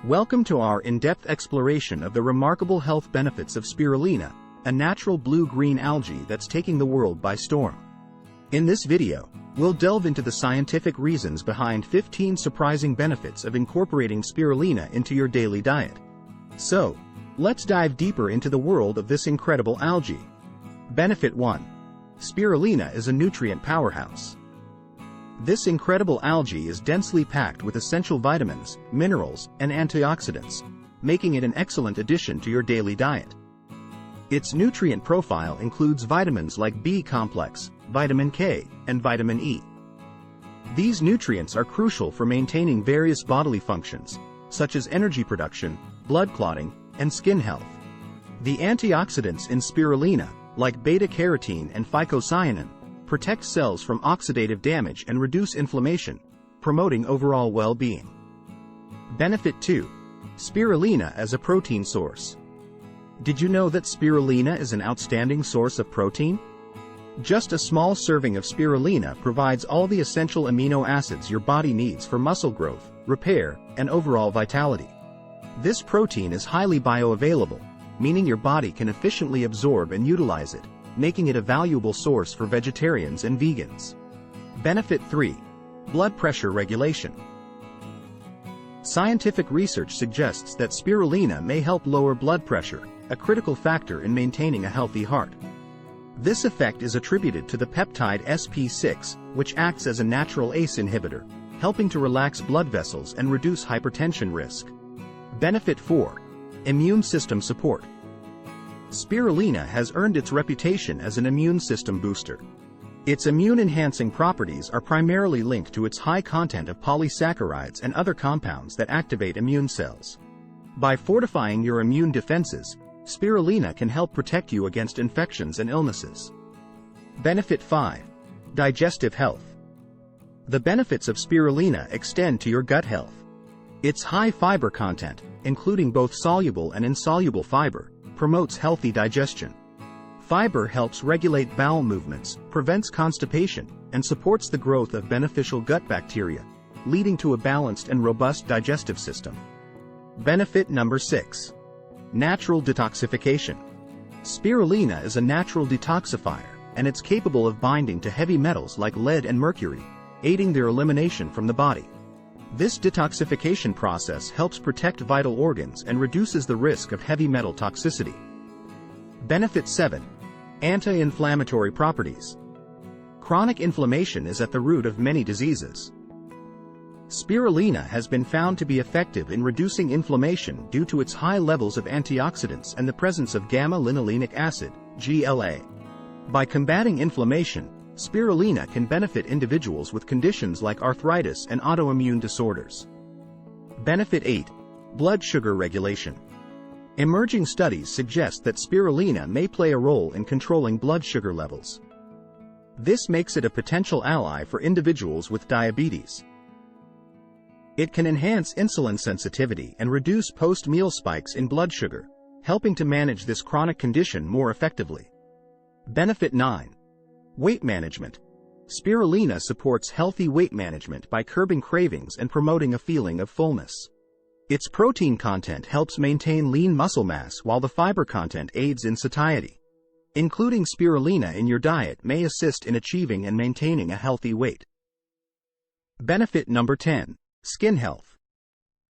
Welcome to our in-depth exploration of the remarkable health benefits of spirulina, a natural blue-green algae that's taking the world by storm. In this video, we'll delve into the scientific reasons behind 15 surprising benefits of incorporating spirulina into your daily diet. So, let's dive deeper into the world of this incredible algae. Benefit 1. Spirulina is a nutrient powerhouse. This incredible algae is densely packed with essential vitamins, minerals, and antioxidants, making it an excellent addition to your daily diet. Its nutrient profile includes vitamins like B complex, vitamin K, and vitamin E. These nutrients are crucial for maintaining various bodily functions, such as energy production, blood clotting, and skin health. The antioxidants in spirulina, like beta-carotene and phycocyanin, protect cells from oxidative damage and reduce inflammation, promoting overall well-being. Benefit 2. Spirulina as a protein source. Did you know that spirulina is an outstanding source of protein? Just a small serving of spirulina provides all the essential amino acids your body needs for muscle growth, repair, and overall vitality. This protein is highly bioavailable, meaning your body can efficiently absorb and utilize it, making it a valuable source for vegetarians and vegans. Benefit 3. Blood pressure regulation. Scientific research suggests that spirulina may help lower blood pressure, a critical factor in maintaining a healthy heart. This effect is attributed to the peptide SP6, which acts as a natural ACE inhibitor, helping to relax blood vessels and reduce hypertension risk. Benefit 4. Immune system support. Spirulina has earned its reputation as an immune system booster. Its immune-enhancing properties are primarily linked to its high content of polysaccharides and other compounds that activate immune cells. By fortifying your immune defenses, spirulina can help protect you against infections and illnesses. Benefit 5. Digestive health. The benefits of spirulina extend to your gut health. Its high fiber content, including both soluble and insoluble fiber, promotes healthy digestion. Fiber helps regulate bowel movements, prevents constipation, and supports the growth of beneficial gut bacteria, leading to a balanced and robust digestive system. Benefit number 6. Natural detoxification. Spirulina is a natural detoxifier, and it's capable of binding to heavy metals like lead and mercury, aiding their elimination from the body. This detoxification process helps protect vital organs and reduces the risk of heavy metal toxicity. Benefit 7. Anti-inflammatory properties. Chronic inflammation is at the root of many diseases. Spirulina has been found to be effective in reducing inflammation due to its high levels of antioxidants and the presence of gamma-linolenic acid, GLA. By combating inflammation, spirulina can benefit individuals with conditions like arthritis and autoimmune disorders. Benefit 8. Blood sugar regulation. Emerging studies suggest that spirulina may play a role in controlling blood sugar levels. This makes it a potential ally for individuals with diabetes. It can enhance insulin sensitivity and reduce post-meal spikes in blood sugar, helping to manage this chronic condition more effectively. Benefit 9. Weight management. Spirulina supports healthy weight management by curbing cravings and promoting a feeling of fullness. Its protein content helps maintain lean muscle mass while the fiber content aids in satiety. Including spirulina in your diet may assist in achieving and maintaining a healthy weight. Benefit number 10. Skin health.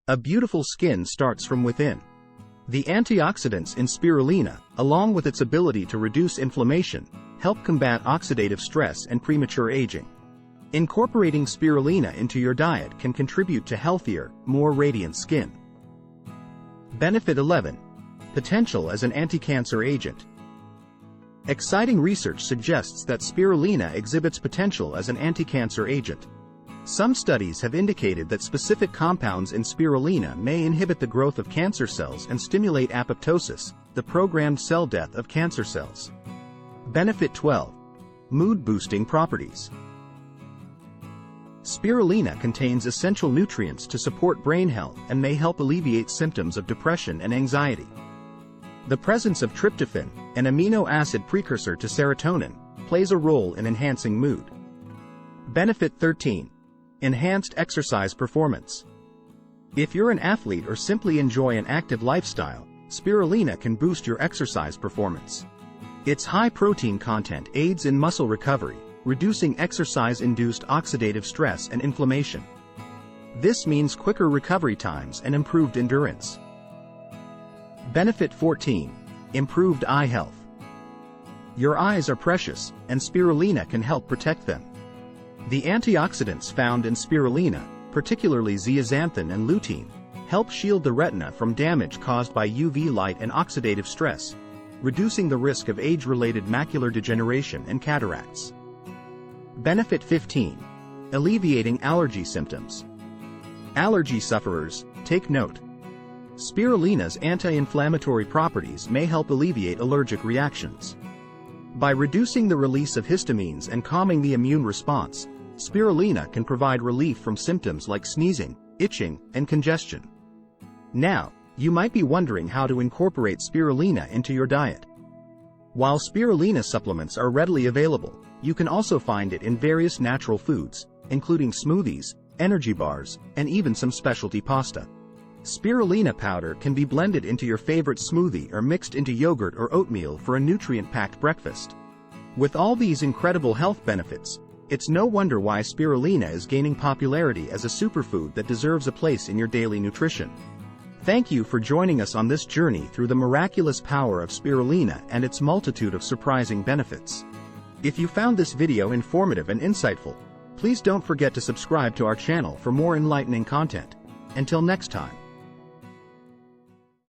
A beautiful skin starts from within. The antioxidants in spirulina, along with its ability to reduce inflammation, help combat oxidative stress and premature aging. Incorporating spirulina into your diet can contribute to healthier, more radiant skin. Benefit 11. Potential as an anti-cancer agent. Exciting research suggests that spirulina exhibits potential as an anti-cancer agent. Some studies have indicated that specific compounds in spirulina may inhibit the growth of cancer cells and stimulate apoptosis, the programmed cell death of cancer cells. Benefit 12. Mood-boosting properties. Spirulina contains essential nutrients to support brain health and may help alleviate symptoms of depression and anxiety. The presence of tryptophan, an amino acid precursor to serotonin, plays a role in enhancing mood. Benefit 13. Enhanced exercise performance. If you're an athlete or simply enjoy an active lifestyle, spirulina can boost your exercise performance. Its high protein content aids in muscle recovery, reducing exercise-induced oxidative stress and inflammation. This means quicker recovery times and improved endurance. Benefit 14. Improved eye health. Your eyes are precious, and spirulina can help protect them. The antioxidants found in spirulina, particularly zeaxanthin and lutein, help shield the retina from damage caused by UV light and oxidative stress, reducing the risk of age-related macular degeneration and cataracts. Benefit 15. Alleviating allergy symptoms. Allergy sufferers, take note. Spirulina's anti-inflammatory properties may help alleviate allergic reactions. By reducing the release of histamines and calming the immune response, spirulina can provide relief from symptoms like sneezing, itching, and congestion. Now, you might be wondering how to incorporate spirulina into your diet. While spirulina supplements are readily available, you can also find it in various natural foods, including smoothies, energy bars, and even some specialty pasta. Spirulina powder can be blended into your favorite smoothie or mixed into yogurt or oatmeal for a nutrient-packed breakfast. With all these incredible health benefits, it's no wonder why spirulina is gaining popularity as a superfood that deserves a place in your daily nutrition. Thank you for joining us on this journey through the miraculous power of spirulina and its multitude of surprising benefits. If you found this video informative and insightful, please don't forget to subscribe to our channel for more enlightening content. Until next time.